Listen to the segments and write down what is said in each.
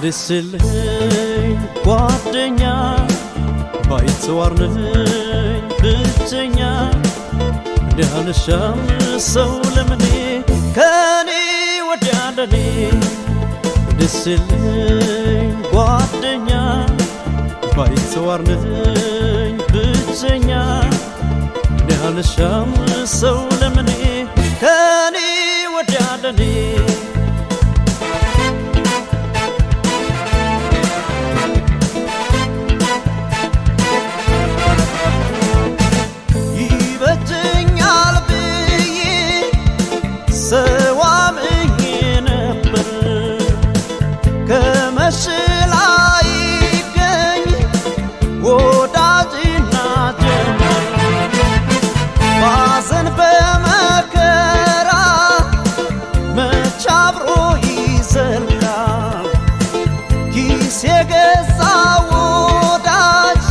ደስልኝ ጓደኛ ባይተዋርነኝ ብቸኛ እንዲያልሻም ሰው ለምኔ ከኔ ወዲያ ለኔ ደስልኝ ጓደኛ ባይተዋርነኝ ብቸኛ እንዲያልሻም ሰው ለምኔ ከኔ ወዲያ ለኔ የገዛ ወዳጅ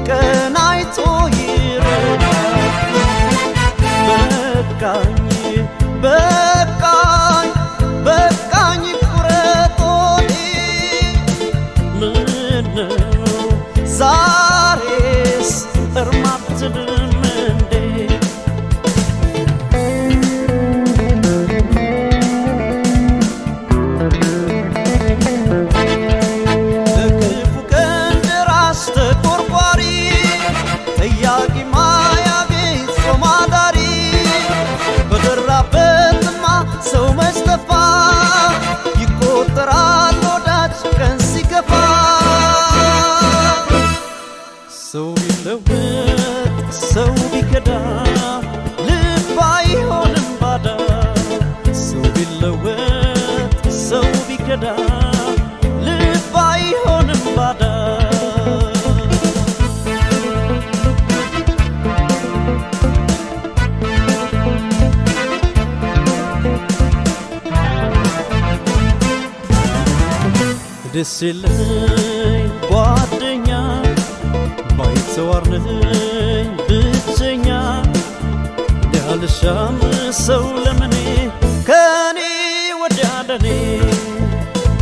ቀናይቶ ይረዳል በቃኝ ቁረጦኝ ምነው ዛሬስ እርማትልም እንዴ ሰው መስተፋ ይቆጠራል ወዳጅ ቀን ሲገፋ ሰው ቢለወጥ ሰው ቢከዳ ልብ አይሆንም ባዳ ሰው ቢለወጥ ሰው ቢከዳ ልብ አይሆንም ባዳ ደስልኝ ጓደኛ ባይተዋርነኝ ብቸኛ እንዲያልሻም ሰው ለምኔ ከኔ ወዲያ ለኔ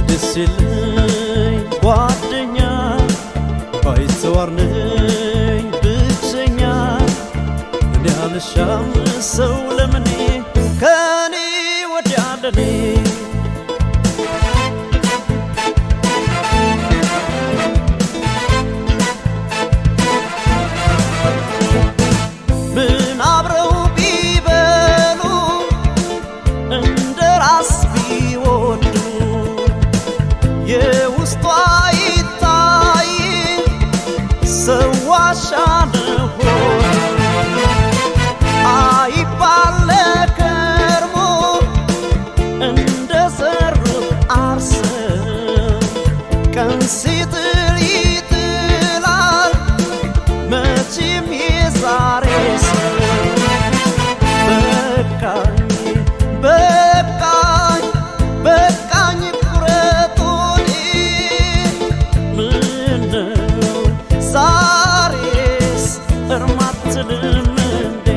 ደስልኝ ጓደኛ ባይተዋርነኝ ብቸኛ እንዲያልሻም ሰው ለምኔ ከኔ ወዲያ ለኔ የውስጧ ይታይ ሰዋሻ ነው አይባል ከርሞ እንደ ዘሩት አርሰው ቀን ሲጥል ይጥላል መቼም የዛሬ ሰው በቃኝ ዛሬስ እርማትልም እንዴ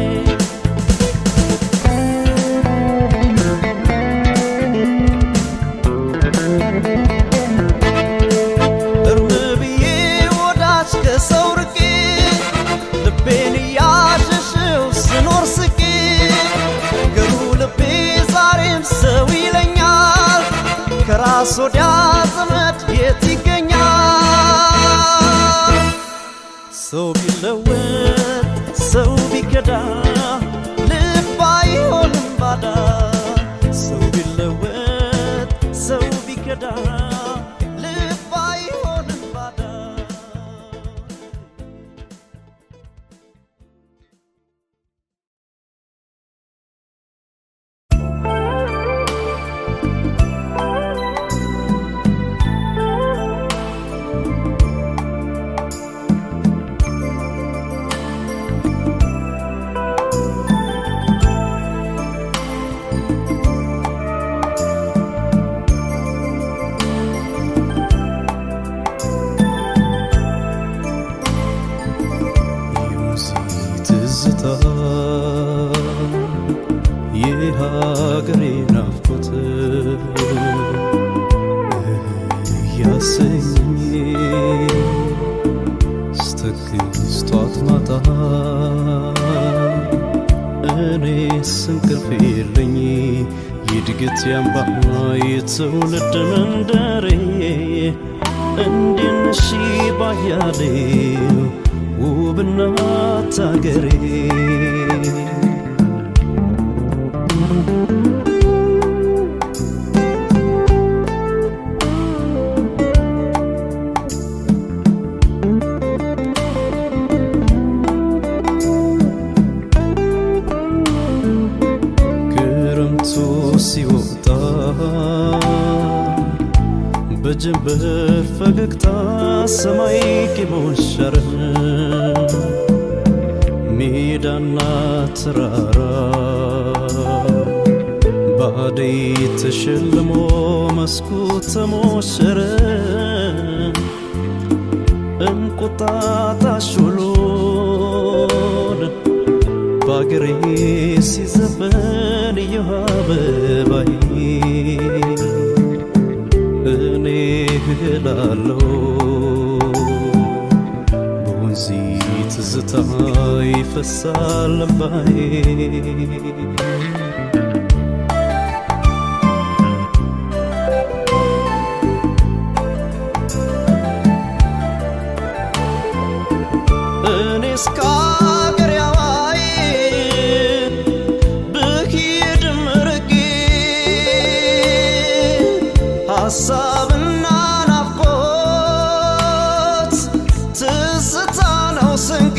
እርም ብዬ ያሰኝ ስተክዝ ጧት ማታ እኔስ እንቅልፍ የለኝ የእድገት ያምባ የትውልድ መንደሬ እንዴት ነሽ ባያሌው ውብ እናት አገሬ ክረምቱ ሲወጣ በጀንበር ፈገግታ ሰማይ ቂሞሸረ ሜዳና ተራራ ባደይ ተሸልሞ መስኩ ተሞሸረ እንቁጣጣሽ ውሎን ባገሬ ሲዘፈን የአበባዬ እኔ እላለሁ በወንዚ ትዝታ ይፈሳል እንባዬ እኔስ ከአገሬ አዋይ ብሄድም ርቄ ሀሳብና ናፍቆት ትዝታ ነው ስንቄ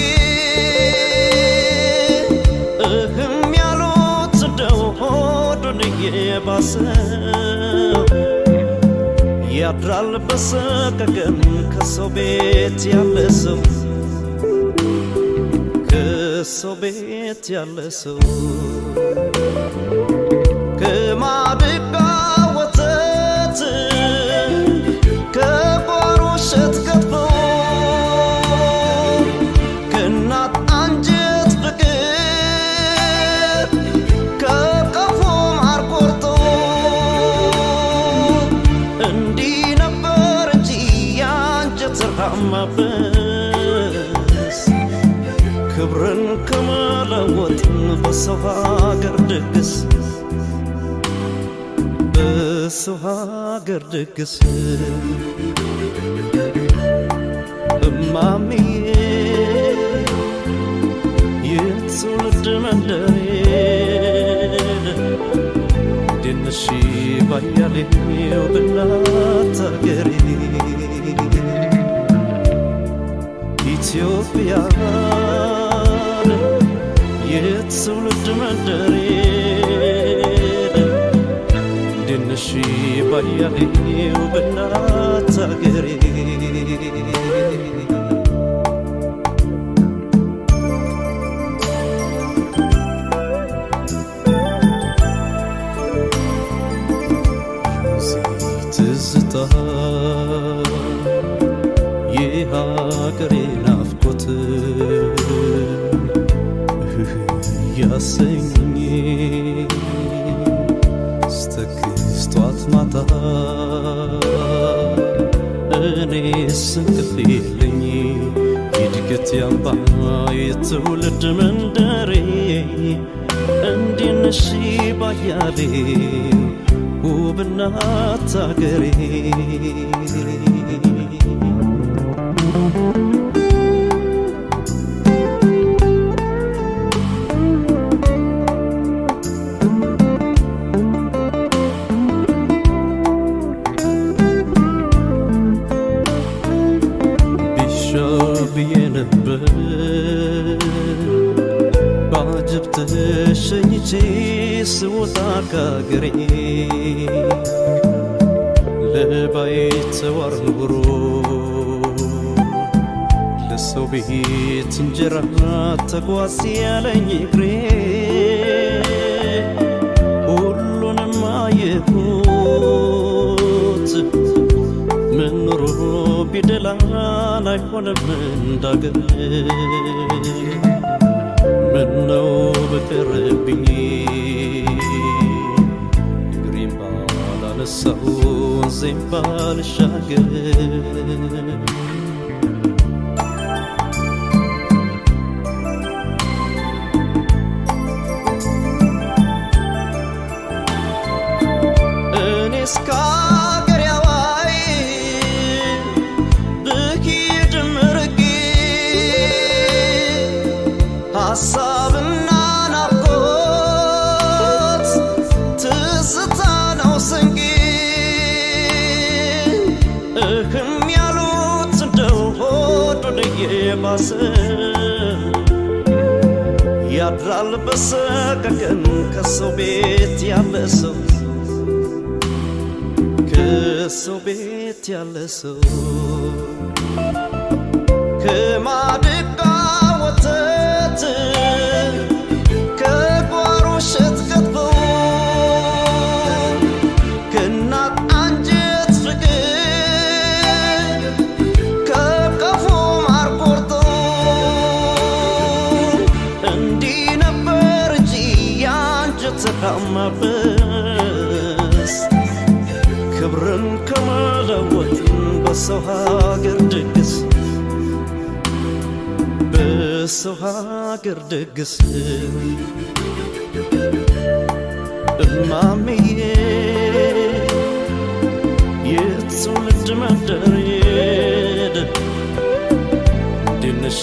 እህም ያሉት እንደው ሆዱን እየባሰው ያድራል በሰቀቀን ከሰው ቤት ያለ ሰው ከሰው ቤት ያለ ሰው ከማድጋ ወተት ከጓሮ እሸት ገጥፎ ከእናት አንጀት ፍቅር ከቀፎ ማር ቆርጦ እንዲህ ነበር እንጂ የአንጀት ርሃማበስ ክብርን ከመለወጥ በሰው ሀገር ድግስ በሰው ሀገር ድግስ እማምዬ የትውልድ መንደሬ እንዴት ነሽ ባያሌው በእናት አገሬ ኢትዮጵያ የትውልድ መንደሬ እንዴት ነሽ ባያሌው በእናት አገሬ ትዝታ የሀገሬ ናፍቆት ያሰኝ ስተክዝ ጧት ማታ እኔስ እንቅልፍ የለኝ የእድገት ያምባ የትውልድ መንደሬ እንዴት ነሽ ባያሌው ውብ እናት አገሬ ብዬ ነበር ባጅብ ተሸኝቼ ስወጣ ካገሬ ለባይተዋር ኑሮ ለሰው ቤት እንጀራ ተጓዝ ያለኝ እግሬ ሁሉንም አየሁት ምን ኑሮ ቢደላን አይሆንም እንዳገር ምነው በቀረብኝ እግሬም ባላለ ያነሳው ወንዜን ባልሻገር እኔስ ከአገር ያዋይ ብሄድም ርቄ ሀሳብና ናፍቆት ትዝታ ነው ስንቄ እህም ያሉት እንደው ሆድ ወደየ ባሰ ያድራል በሰቀቀን ከሰው ቤት ያለ ሰው ከሰው ቤት ያለ ሰው ከማድጋ ወተት ከጓሮ እሸት ገጥቦ ከእናት አንጀት ፍቅር ከቀፎ ማር ቆርጦ እንዲህ ነበር እንጂ ያንጀት ተቃማበስ ክብርን ከመለወጥ በሰው ሀገር ድግስ በሰው ሀገር ድግስ እማምዬ የትውልድ መንደሬ ድንሽ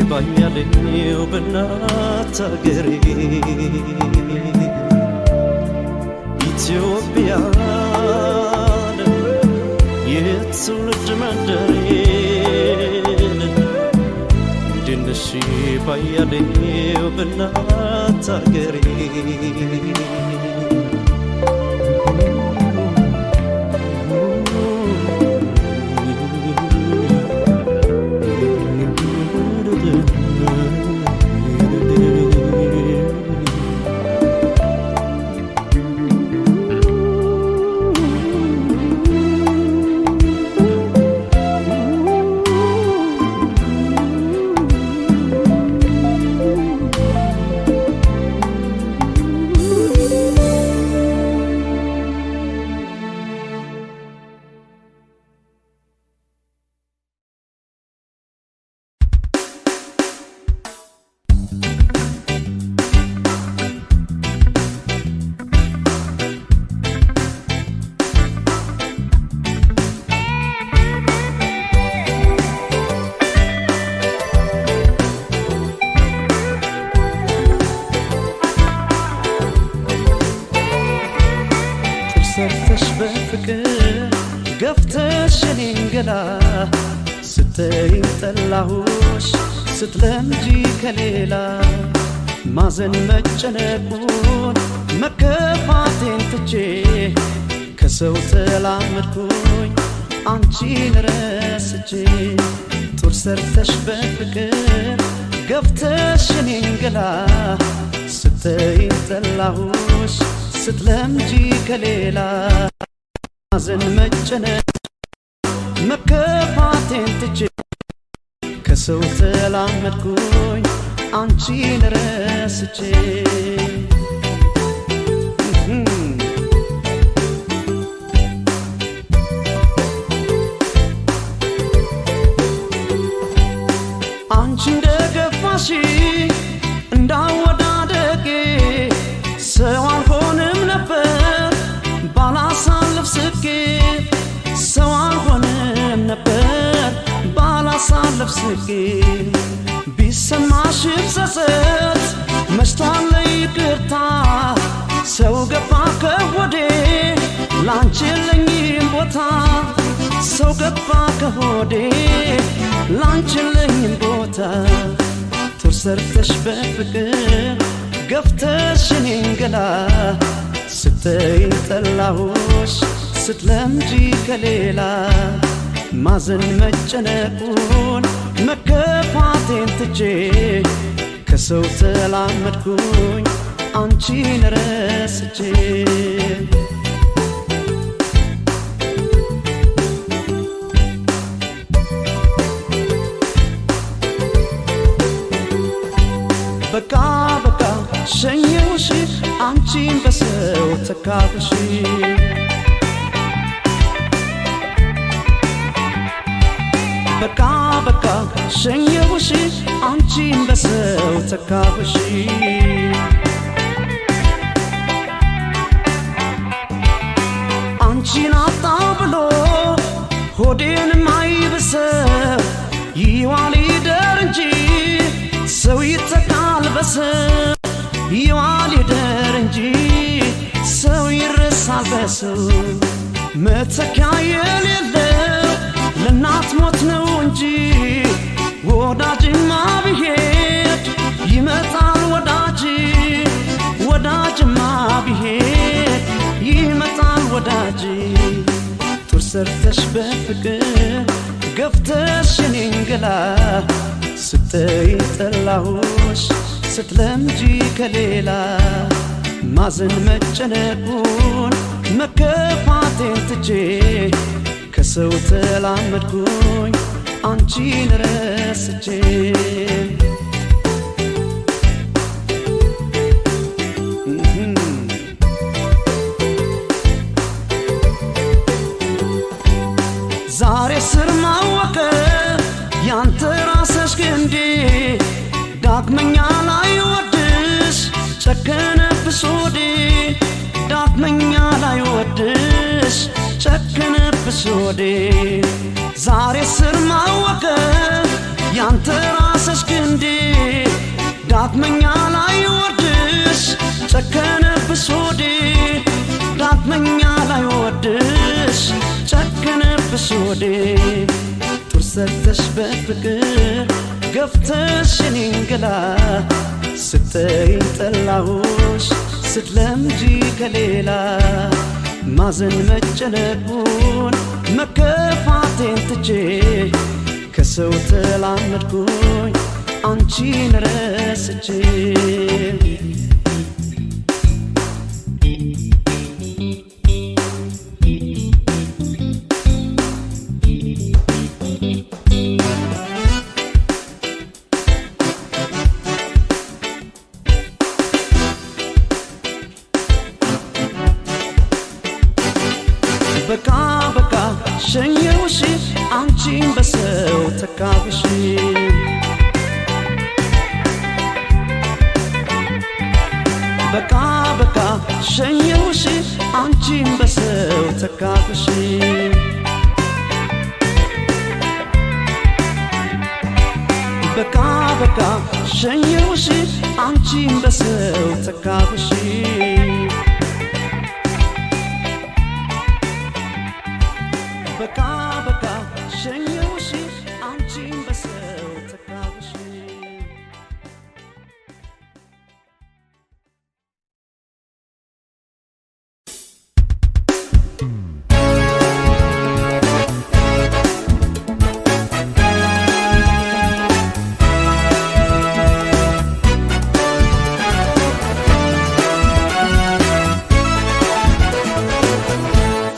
ባያሌው በእናት አገሬ ኢትዮጵያ የትውልድ መንደሬ ድንሽ ባያሌው በእናት አገሬ ሰርተሽ በፍቅር ገፍተሽ እኔን ገላ ስተይኝ ጠላሁሽ ስትለምጂ ከሌላ ማዘን መጨነቁን መከፋቴን ትቼ ከሰው ተላመድኩኝ አንቺን ረስቼ ጡር ሰርተሽ በፍቅር ገፍተሽ እኔን ገላ ስተይኝ ጠላሁሽ ስትለምጂ ከሌላ ማዘን መጨነቅ መከፋቴን ትቼ ከሰው ተላመድኩኝ አንቺን ረስቼ አንቺ እንደገፋሽ እንዳወዳደቄ ሰው አልሆንም ነበር ባላሳልፍ ስቄ ሰው አልሆንም ነበር ባላሳልፍ ስቄ ቢሰማሽ ብሰሰት መሽቷል ይቅርታ ሰው ገባ ከሆዴ ላንቺ የለኝም ቦታ ሰው ገባ ከሆዴ ላንቺ የለኝም ቦታ ጡር ሰርተሽ በፍቅር ገፍተሽ እኔን ገላ ስተይኝ ጠላሁሽ ስትለምጂ ከሌላ ማዘን መጨነቁን መከፋቴን ትቼ ከሰው ተላመድኩኝ አንቺን ረስቼ በቃ በቃ ሸኘሁሽ አንቺን በሰው ተካብሽ በቃ በቃ ሸኘሁሽ አንቺን በሰው ተካሁሽ አንቺን አጣ ብሎ ሆዴን ማይብሰው ይዋል ይደር እንጂ ሰው ይተካል በሰው ይዋል ይደር እንጂ ሰው ይረሳል በሰው መተኪያ የሌለው ለእናት ሞት ነው እንጂ ወዳጅማ ቢሄድ ይመጣል ወዳጅ ወዳጅማ ቢሄድ ይመጣል ወዳጅ ጡር ሰርተሽ በፍቅር ገፍተሽ የኔን ገላ ስትይ ጠላሁሽ ስትለምጂ ከሌላ ማዘን መጨነቁን መከፋቴን ትቼ ከሰው ተላመድኩኝ አንቺን ረስቼ ዛሬ ስር ማወቀ ያንተ ራስሽ ግንዴ ዳግመኛ ላይ ወድሽ ጨከነብሽ ሆዴ ዳግመኛ ላይ ወድሽ ጨከነብሽ ሆዴ ዛሬ ስር ማወቀ ያንተ ራስሽ ግንዴ ዳግመኛ ላይ ወድሽ ጨከነብሽ ሆዴ ዳግመኛ ላይ ወድሽ ጨከነብሽ ሆዴ ጡር ሰርተሽ በፍቅር ገፍተሽ የኔን ገላ ስትይ ጠላሁሽ ስትለምጂ ከሌላ ማዘን መጨነቁን መከፋቴን ትቼ ከሰው ተላመድኩኝ አንቺን ረስቼ በቃ በቃ ሸኘሁሽ አንቺን በሰው ተካሁሽ በቃ በቃ ሸኘሁሽ አንቺን በሰው ተካሁሽ በቃ በቃ ሸኘሁሽ አንቺን በሰው ተካሁሽ በቃ በቃ ሸኘሁሽ አንቺን በሰው ተካሁሽ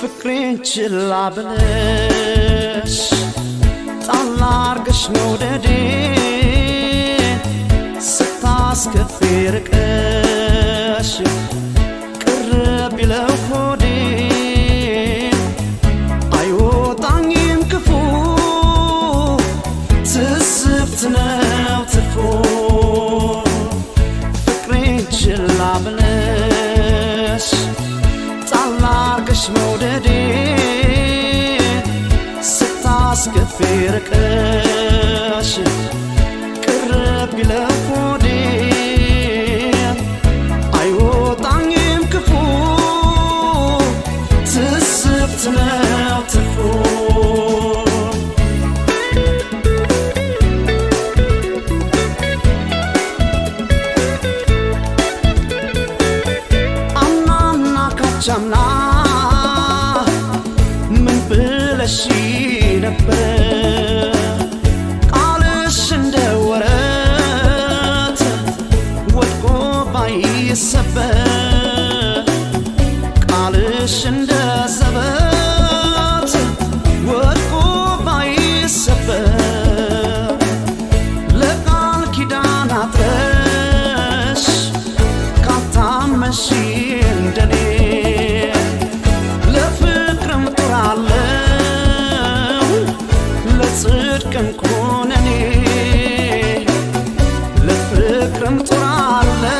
ፍቅሬን ችላ ብለሽ ጣል አርገሽ መውደዴ ስታስከፊ ርቀሽ ቅርብ ቢለው ሆዴ አይወጣኝም ክፉ ትስብት ነው ትርፉ ፍቅሬን ችላ ብለሽ ጣል አርገሽ መውደዴ ስታስከፊ ርቀሽ ቅርብ ቢለው ሆዴ አይወጣኝም ክፉ ትስብት ነው ትርፉ አምናና ካቻምና ምን ብለሽ ነበር ቃልሽ እንደ ወረት ወድቆ ባይሰበር ቃልሽ እንደ ዘበት እንኳን ለፍቅርም ጦራለሁ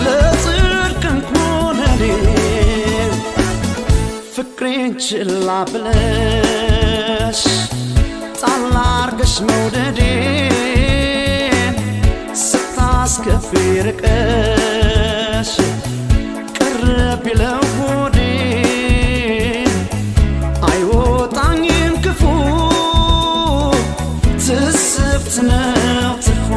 ለጽድቅ እንኳን ፍቅሬን ችላ ብለሽ ጣል አርገሽ መውደዴን ስታስከፊ ርቀሽ ቅርብ ይለው ሆዴን አይወጣኝም ክፉ ትስብት ነው ትርፉ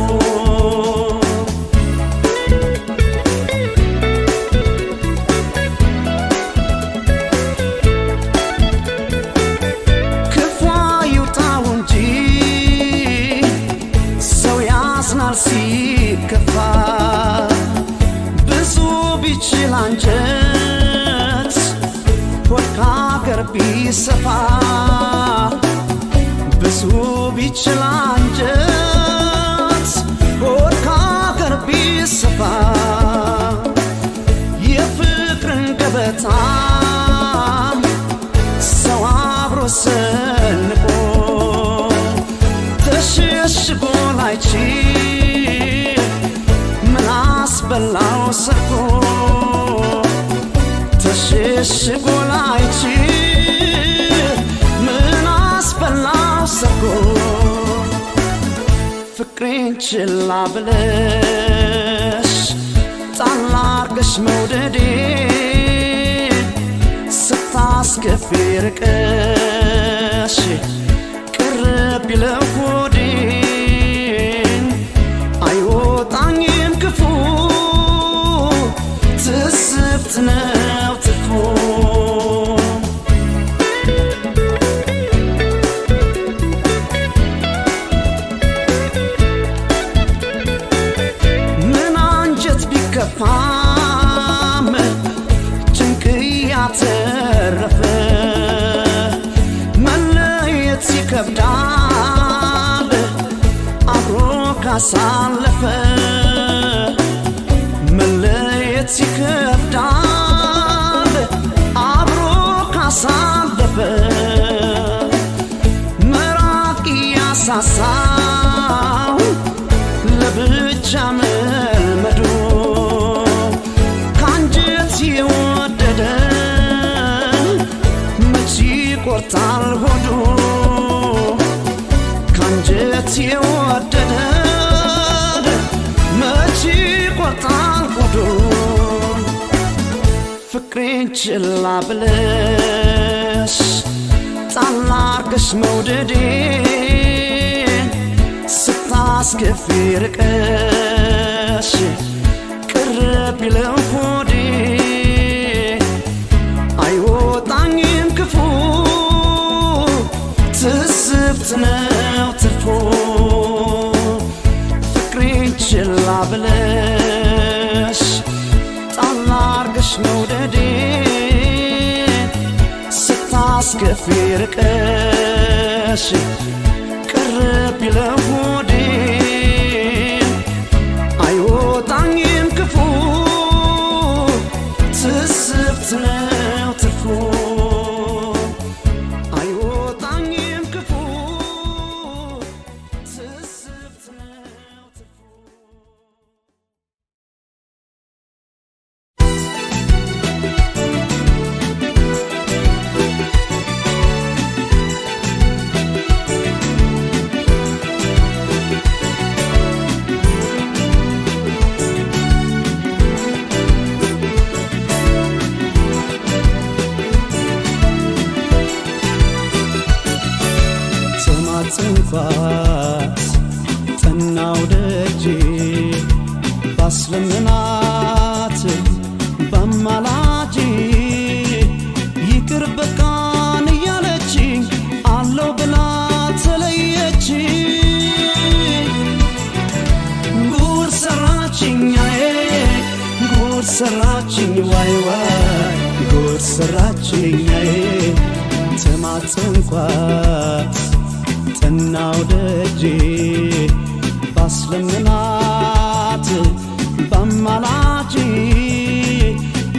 ክፉ ይውጣው እንጂ ሰው ያዝናል ሲከፋ ብዙ ቢችል አንጀት ሆድ ከአገር ቢሰፋ ብዙ ቢችል አንጀት ሆድ ከአገር ቢሰፋ የፍቅርን ገበታ ሰው አብሮ ሰንቆ ተሸሽጎ ላይችል ምን አስበላው ሰርቆ ተሸሽጎ ላይችል ምን አስበላው ሰርቆ ፍቅሬን ችላ ብለሽ ጣል አርገሽ መውደዴን ስታስከፊ ርቀሽ ቅርብ ይለው ሆዴን አይወጣኝም ክፉ ትስብት ነው ትርፉ ቢከፋም ጭንቅ ያተረፈ መለየት ይከብዳል አብሮ ካሳለፈ መለየት ይከብዳል አብሮ ካሳለፈ መራቅ ያሳሳው ለብቻ መልመዱ የወደደ መች ይቆርጣል ሆዱ ካንጀት የወደደ መች ይቆርጣል ሆዱ ፍቅሬን ችላ ብለሽ ጣል አርገሽ መውደዴን ስታስከፊ ርቀሽ ቅርብ ይለው ሆዴን አይወጣኝም ክፉ ትስብት ነው ትርፉ ፍቅሬን ችላ ብለሽ ጣል አርገሽ መውደዴን ስታስከፊ ርቀሽ ቅርብ ይለው ሆዴን አይወጣኝም ክፉ ትስብት ነው ትርፉ አይወጣኝም ክፉ ትስብት ነው ትርፉ ጽንፋት ጠናው ደጄ ባስለምናት በማላጄ ይቅር በቃን እያለችኝ አለው ብላ ተለየችኝ ጉድ ሰራችኛዬ ጉድ ሰራችኝ ዋይ ዋይ ጉድ ሰራችኛዬ ተማጽንኳት ጠናው ደጄ ባስለምናት በማላጄ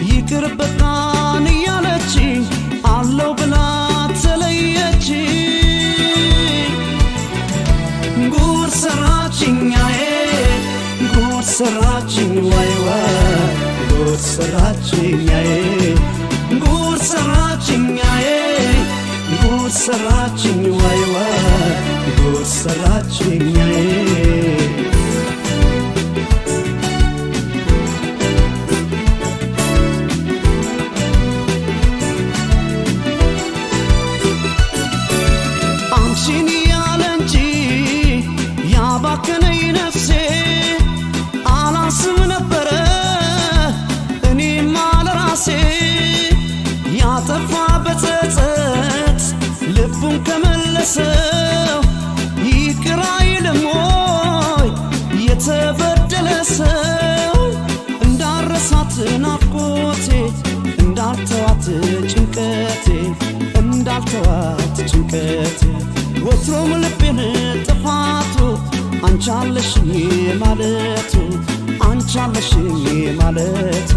ይቅር በቃን እያለችኝ አለው ብላ ተለየችኝ ዋይ ዋይ ጉድ ሰራችኝ አንቺን ያለ እንጂ ያባከነኝ ነፍሴ አላስብ ነበረ እኔማ ለራሴ ያጠፋ በጸጸት ልቡን ከመለሰው ይቅር አይልም ወይ የተበደለ ሰው እንዳረሳት ናፍቆቴ እንዳልተዋት ጭንቀቴ እንዳልተዋት ጭንቀቴ ወትሮም ልቤን ጥፋቱ አንቻለሽኝ ማለቱ አንቻለሽኝ ማለቱ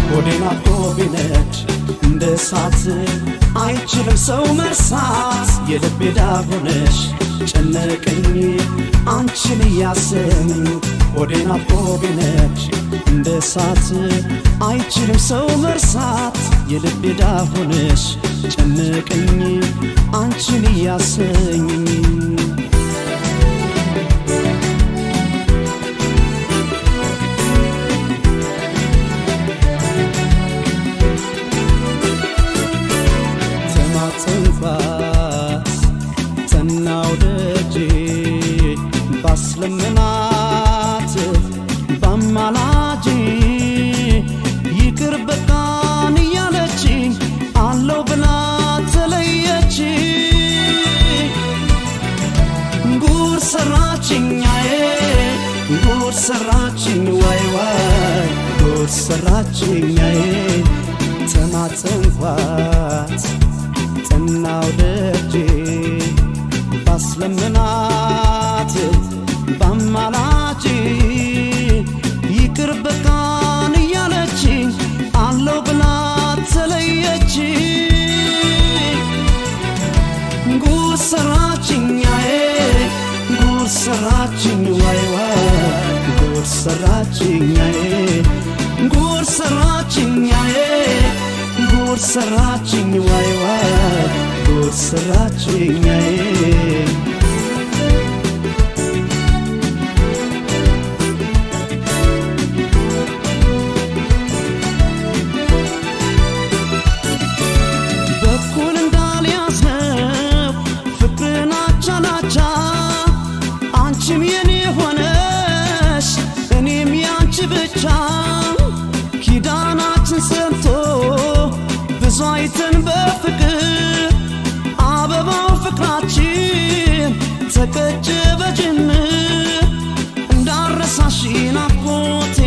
ሆዴን አብጦ ቢነድ እንደ እሳት አይችልም ሰው መርሳት የልቤ ዳር ሆነሽ ጨነቀኝ አንቺን እያሰኝ ሆዴን አብጦ ቢነድ እንደ እሳት አይችልም ሰው መርሳት የልቤ ዳር ሆነሽ ጨነቀኝ አንቺን እያሰኝ ተማጽንኳት ተናው ደጄ ባስለምናት ባማላጄ ይቅር በቃን እያለችኝ አለው ብላ ተለየች ጉድ ሰራችኛዬ ጉድ ሰራችኝ ዋይ ዋይ ጉድ ሰራችኛዬ ተማጽንኳት ተናው ደጄ ባስለምናት ባማላጄ ይቅር በቃን እያለችኝ አለው ብላ ተለየች ጉድ ሰራችኛዬ ጉድ ሰራችኝ ዋይ ዋይ ጉድ ሰራችኛዬ ጉድ ሰራችኛዬ ጉድ ሰራችኝ ዋይ ዋይ ጉድ ሰራችኛዬ በኩል እንዳልያዝነው ፍቅርን አቻ ናቻ አንቺም የኔ ሆነሽ እኔም ያንቺ ብቻ ኪዳናችን ሰምቶ ብዙ አይተን በፍቅር አበባው ፍቅራችን ተቀጨ በጅምር እንዳረሳሽ ናፍቆቴ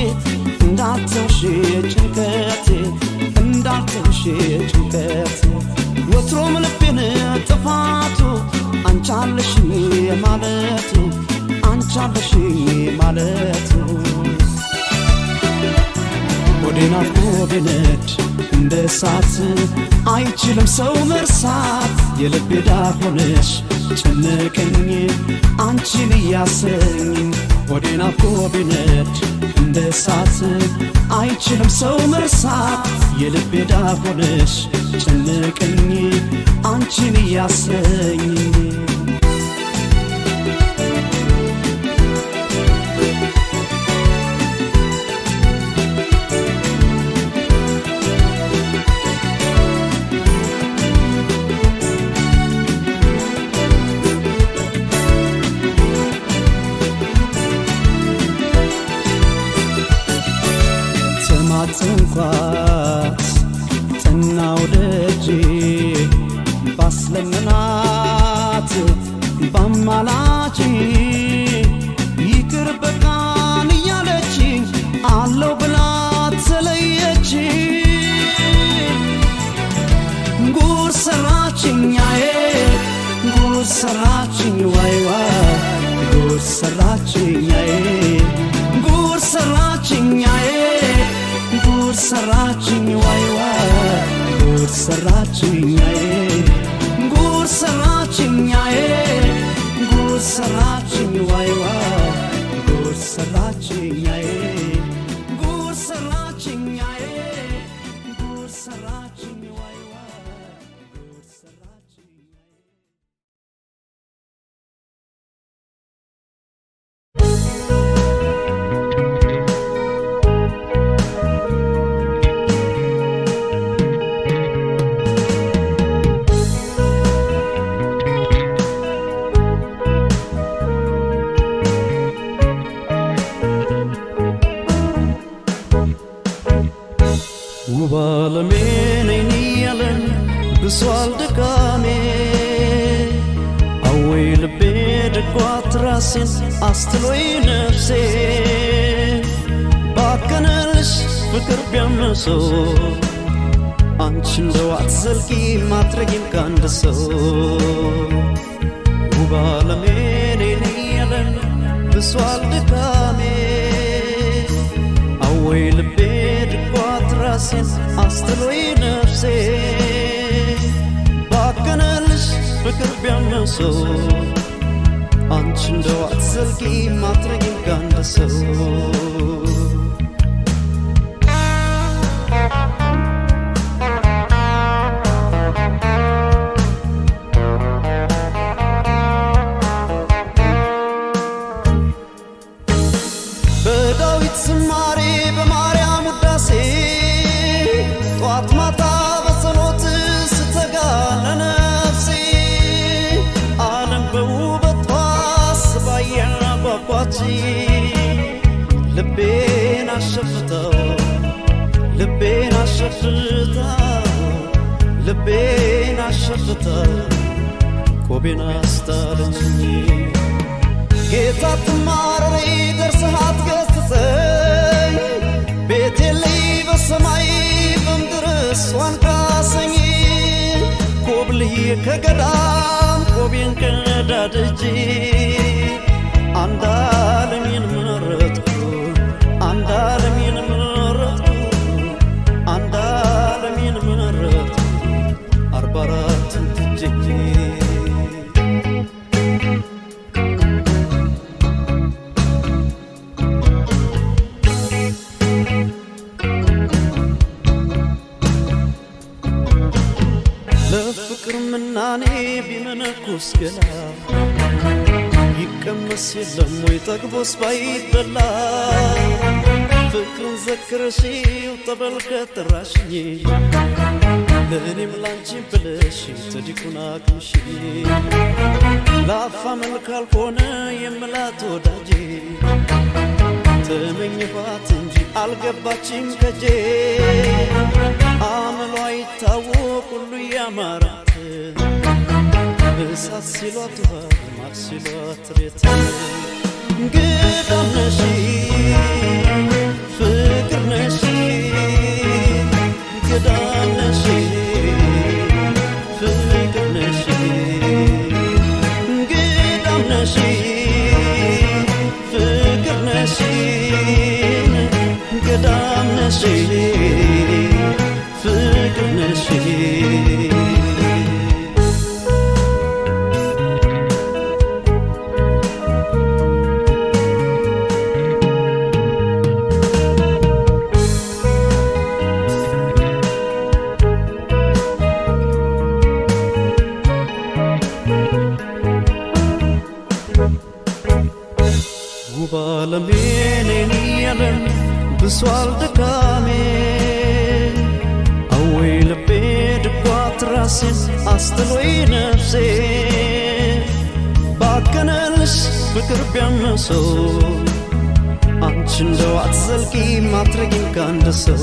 እንዳልተውሽ ጭንቀቴ እንዳልተውሽ ጭንቀቴ ወትሮም ልቤን ጥፋቱ አንቻለሽኝ ማለቱ አንቻለሽኝ ማለቱ ሆዴን አብጦ ቢነድ እንደ እሳት አይችልም ሰው መርሳት የልቤ ዳር ሆነሽ ጨነቀኝ አንቺን እያሰኝ ሆዴን አብጦ ቢነድ እንደ እሳት አይችልም ሰው መርሳት የልቤ ዳር ሆነሽ ጨነቀኝ አንቺን እያሰኝ ተማጽንኳት ተናው ደጄ ባስለምናት ባማላጄ ይቅር በቃን እያለችኝ አለው ብላ ተለየች ጉድ ሰራችኛዬ ጉድ ሰራችኝ ዋይ ዋይ ጉድ ሰራችኛዬ ጉድ ሰራችኛዬ ጉድ ሰራችኝ ዋይ ዋይ ጉድ ሰራችኛዬ ጉድ ሰራችኛዬ ጉድ ሰራችኝ ዋይ ዋይ ጉድ ሰራችኛዬ ጉድ ሰራችኛዬ ጉድ ሰራችኝ ዋይ ዋይ ድጓት ራሴን አስትሎይ ነፍሴ ባከነልሽ ፍቅር ቢያመሰው አንቺ እንደው አትዘልቂ ማትረጊም ከአንድ ሰው ውብ ዓለሜ ነኝ ያለን ብሷል ድካሜ አወይ ልቤ ድጓት ራሴን አስትሎይ ነፍሴ ባከነልሽ ፍቅር ቢያመሰው አንቺ እንደው አትዘልቂ ማትረጊም ከአንድ ሰው በዳዊት ዝማሬ በማርያም ውዳሴ ጧት ማታ በጸሎት ስተጋ ለነፍሴ ዓለም በውበቷ ስባያ ጓጓች ልቤን አሸፍተው ልቤን አሸፍተው ልቤን አሸፍተው ቆቤን አስታለችኝ ጌታ ትማረሬ ደርሰህ አትገሥጸኝ ቤት የለኝ በሰማይ በምድር እሷን ካሰኝ ኮብልዬ ከገዳም ቆቤን ቀዳድጄ አንድ ዓለሜን መረጥኩ አንድ ዓለሜን መረጥኩ አንድ ዓለሜን መረጥኩ 44ን ትቼ ለፍቅር ምናኔ ቢመነኩስ ገላ ይቀመስ የለም ወይ ጠግቦስ ባይበላ ፍቅርን ዘክረሽው ጠበል ከጠራሽኝ ለእኔም ላንቺም ብለሽ ተዲኩን አቅምሽ ላፋ መልክ ካልሆነ የምላት ወዳጄ ተመኘኋት እንጂ አልገባችም ከጄ አመሏ ይታወቅ ሁሉ ያማራት እሳት ሲሏት ውሃ ማር ሲሏት ሬት ግዳም ነሽ ፍቅር ነሽ ግዳም ነሽ ፍቅር ነሽ ግዳም ነሽ ፍቅር ነሽ ገዳም ነሽ ፍቅር ነሽ ውብ ዓለሜ ነኝ ያለን ብሷል ድካሜ አወይ ልቤ ድጓት ራሴን አስትሎይ ነፍሴ ባከነልሽ ፍቅር ቢያመሰው አንቺ እንደው አትዘልቂ ማትረጊም ከአንድ ሰው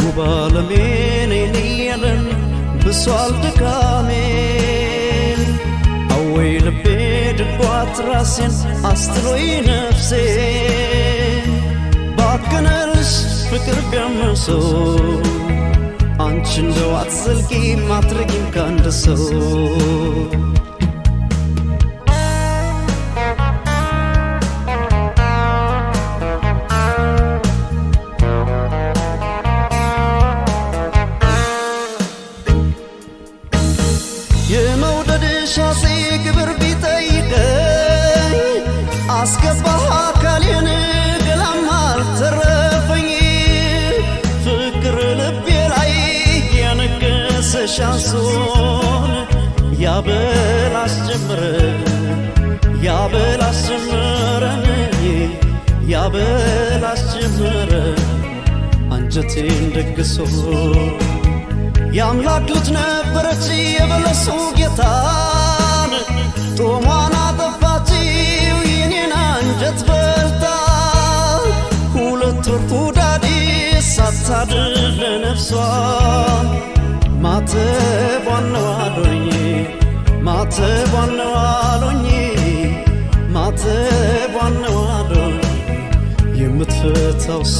ውብ ዓለሜ ነኝ ያለን ብሷል ድካሜ አወይ ልቤ ድጓት ራሴን አስትሎይ ነፍሴ ባከነልሽ ፍቅር ቢያመሰው አንቺ እንደው አትዘልቂ ማትረጊም ከአንድ ሰው የመውደድሽ አፄ ግብር ቢጠይቀኝ አስገባህ አካሌን ገላም አልተረፈኝ ፍቅር ልቤ ላይ ያነገሰሽ አንሶን ያበል አስጀምረን ያበል አስጀምረን ያበል አስጀምረን አንጀቴን ደግሶ የአምላክ ልጅ ነበረች የበለሱ ጌታን ጦሟን አጠፋችው የኔን አንጀት በልታ ሁለት ወር ሁዳዴ ሳታድር ለነፍሷ ማተቧን ነው አሉኝ ማተ ማተቧን ነው አሉኝ ማተቧን ነው አሉኝ የምትፈታው እሷ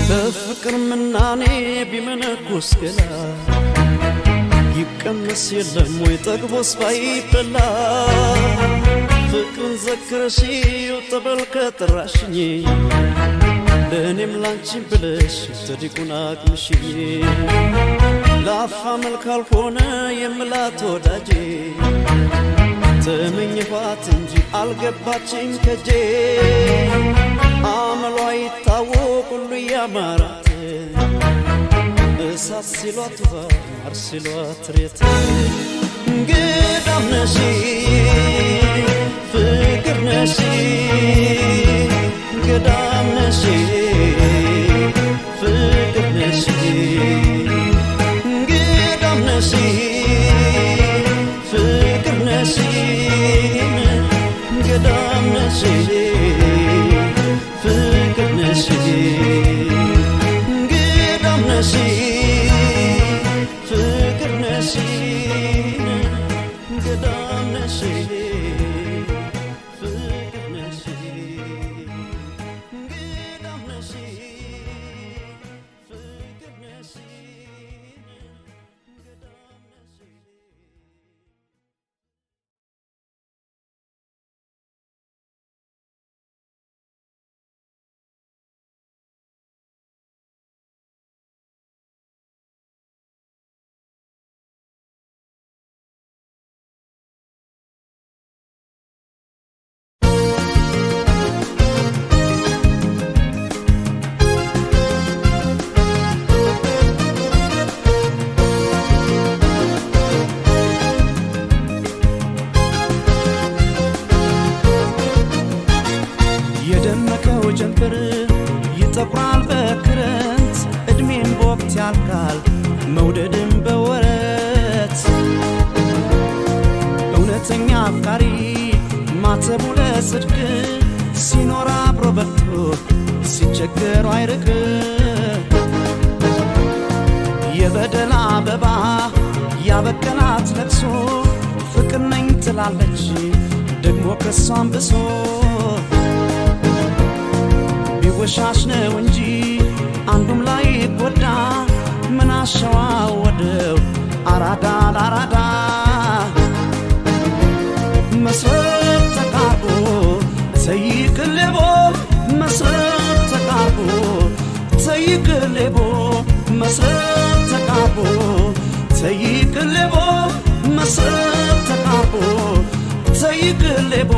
በፍቅር ምናኔ ቢመነኩስ ገላ ይቀመስ የለም ወይ ጠግቦስ ባይበላ ፍቅርን ዘክረሽው ጠበል ከጠራሽኝ ለእኔም ላንቺን ብለሽ ተዲቁን አቅምሽኝ ለአፋ መልክ አልሆነ የምላት ወዳጄ ተመኘኋት እንጂ አልገባችኝ ከጄ አመሏ ይታወቅ ሁሉ ያማራት እሳት ሲሏት ውሃ ማር ሲሏት ሬት እንግዳም ነሽ ፍቅር ነሽ እንግዳም ነሽ ፍቅር ነሽ እንግዳም ነሽ ፍቅር ነሽ እንግዳም ነሽ ፍቅር ነሽ እንግዳም ነሽ ፍቅር ነሽ እንግዳም ነሽ ፍቅር ነሽ እንግዳም ነሽ ፍቅር ነሽ የደመቀው ጀንበር ይጠቁራል በክረምት እድሜም በወቅት ያልቃል መውደድም በወረት እውነተኛ አፍቃሪ ማተቡ ለጽድቅ ሲኖር አብሮ በልቶ ሲቸገሩ አይርቅ የበደል አበባ ያበቀላት ለቅሶ ፍቅር ነኝ ትላለች ደግሞ ከሷም ብሶ ቢወሻሽ ነው እንጂ አንዱም ላይ ጎዳ ምን አሸዋ ወደው አራዳ ለአራዳ መስረት ተቃርቦ ተይቅልቦ መስረት ተቃርቦ ተይቅልቦ መስረት ተቃርቦ ተይቅልቦ መስረት ተቃርቦ ተይቅልቦ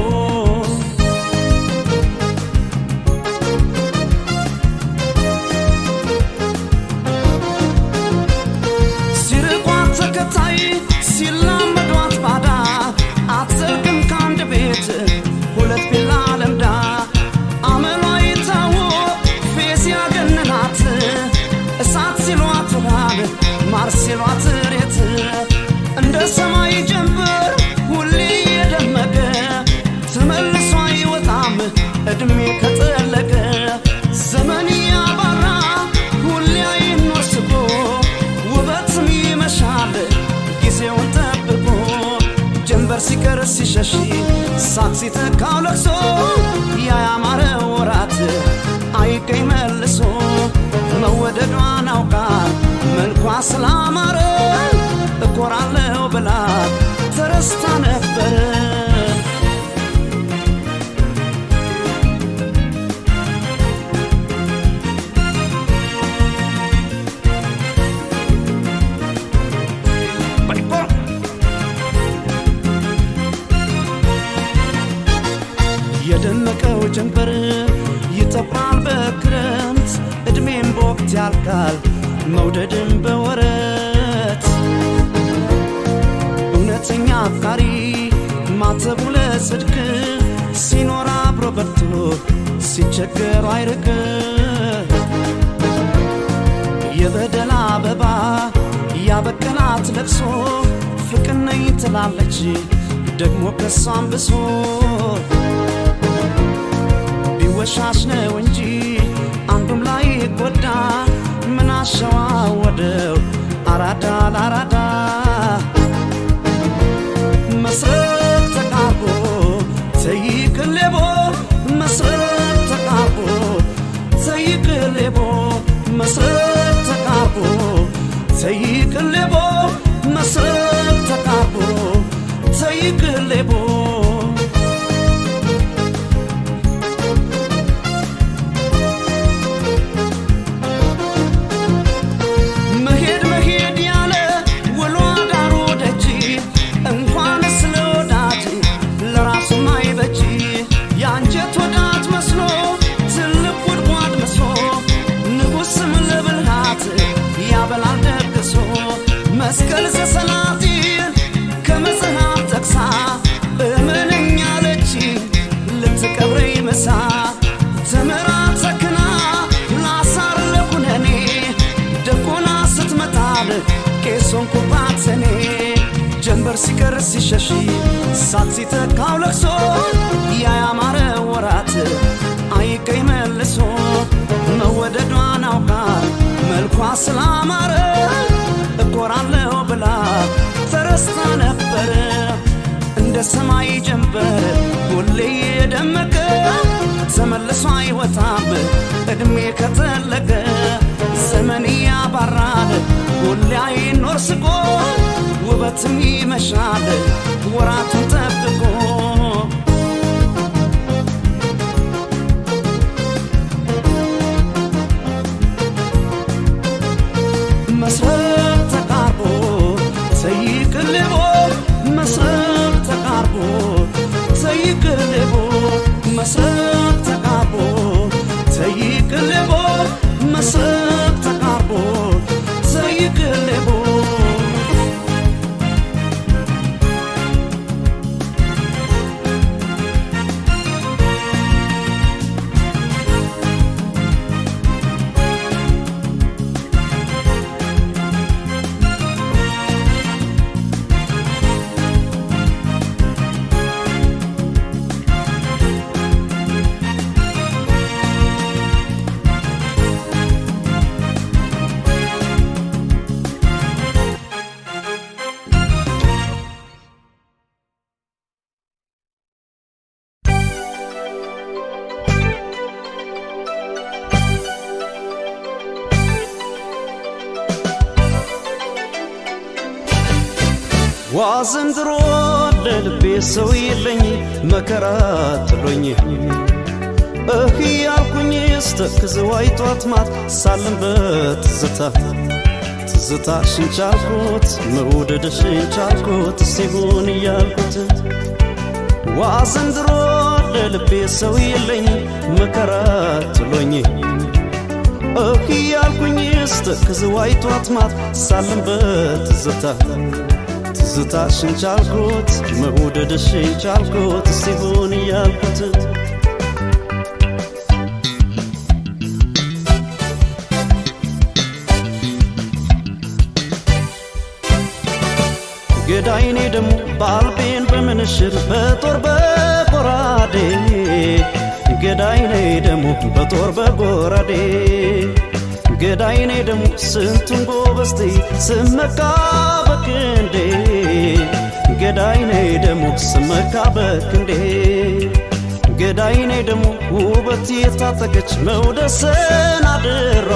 ሲላመዷት ባዳ አትዘልቅም ከአንድ ቤት ሁለት ቢላ ለምዳ አመሏ ይታወቅ ፌዝ ያገነናት እሳት ሲሏት ውሃብ ማር ሲሏት ሬት እንደ ሰማይ ጀንበር ሁሌ የደመቀ ተመልሶ አይወጣም እድሜ ከጠለቀ ዘመን ያባራ ሁሌ አይኖር ስቆ ውበትም ይመሻል ጊዜውን ጠብቆ ጀንበር ሲቀር ሲሸሽ ሳቅ ሲተካው ለቅሶ ያ ያማረ ወራት አይገኝ መልሶ መወደዷን አውቃ መልኳ ስላማረ እኮራለሁ ብላ ተረስታ ነበር የደመቀው ጀንበር ይጠቁራል በክረምት እድሜም በወቅት ያልቃል መውደድም በወረት እውነተኛ አፍቃሪ ማተቡ ለጽድቅ ሲኖር አብሮ በልቶ ሲቸገሩ አይርቅ የበደል አበባ ያበቀላት ለቅሶ ፍቅር ነኝ ትላለች ደግሞ ከሷም ብሶ ቢወሻሽ ነው እንጂ አንዱም ላይ ጎዳ ምን አሸዋወደው አራዳ ላራዳ መስረቅ ተቃርቦ ተይቅሌቦ መስረቅ ተቃርቦ ተይቅሌቦ መስረቅ ተቃርቦ ተይቅሌቦ መስረቅ ተቃርቦ ተይቅሌቦ መሄድ መሄድ ያለ ውሎ አዳሩ ደጅ እንኳንስ ለወዳጅ ለራሱም አይበጅ የአንጀት ወዳጅ መስሎ ትልቅ ጉድጓድ መስሎ ንጉሥም ለብልሃት ያበላል ደግሶ መስቀል ዘሰላጢን ከመጽሐፍ ጠቅሳ እመነኛ አለች ልትቀብረኝ መሳ ተምራ ተክና ላሳር ለኩነኔ ደቆና ስትመጣል ቄሶን ኩባት ሰኔ ጀንበር ሲቀር ሲሸሽ ሳት ሲተካው ለቅሶ ያያማረ ወራት አይቀይ መልሶ መወደዷን አውቃ መልኳ ስላማረ እኮራለሁ ብላ ተረስታ ነበር እንደ ሰማይ ጀንበር ሁሌ የደመቀ ተመልሶ አይወጣም እድሜ ከተለቀ ዘመን ያባራል ሁሌ አይኖር ስቆ ውበትም ይመሻል ወራቱን ጠብቆ መስረቅ ተቃርቦ ተይቅልቦ መስረቅ ተቃርቦ ተይቅልቦ መስረቅ ተቃርቦ ተይቅልቦ መስረቅ ተቃርቦ ተይቅልቦ ዋዘንድሮ ለልቤ ሰው የለኝ መከራ ጥሎኝ እህ ያልኩኝ ስተክዘው አይጧት ማት ሳልም በትዝታ ትዝታሽን ቻልኩት መውደድሽን ቻልኩት ሲሆን እያልኩት ዋዘንድሮ ለልቤ ሰው የለኝ መከራ ጥሎኝ እህ ያልኩኝ ስተክዘው አይጧት ማት ሳልም በትዝታ ትዝታሽን ቻልኩት መውደድሽን ቻልኩት ሲሆን እያልኩት ገዳይኔ ደሞ ባልቤን በምንሽር በጦር በጎራዴ ገዳይኔ ደሞ በጦር በጎራዴ ገዳይኔ ደሞ ስንቱን ጎበስቴ ስመካ በክንዴ ገዳይኔ ደሞ ስመካ በክንዴ ገዳይኔ ደሞ ውበት የታጠቀች መውደድ ሰናድሯ